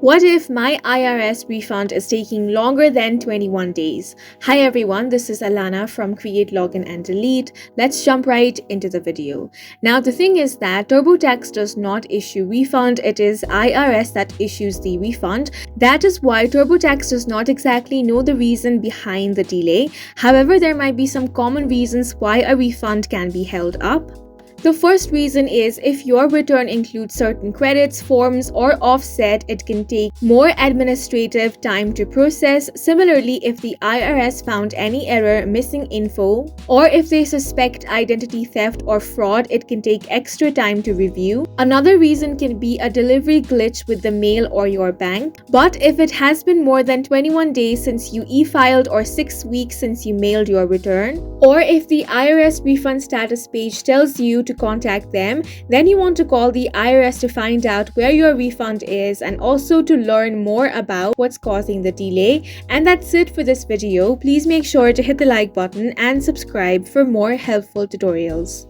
What if my IRS refund is taking longer than 21 days? Hi everyone, this is Alana from Create, Login and Delete. Let's jump right into the video. Now the thing is that TurboTax does not issue refund, it is IRS that issues the refund. That is why TurboTax does not exactly know the reason behind the delay. However, there might be some common reasons why a refund can be held up. The first reason is if your return includes certain credits, forms, or offset, it can take more administrative time to process. Similarly, if the IRS found any error, missing info, or if they suspect identity theft or fraud, it can take extra time to review. Another reason can be a delivery glitch with the mail or your bank. But if it has been more than 21 days since you e-filed or 6 weeks since you mailed your return, or if the IRS refund status page tells you to contact them, then you want to call the IRS to find out where your refund is and also to learn more about what's causing the delay. And that's it for this video. Please make sure to hit the like button and subscribe for more helpful tutorials.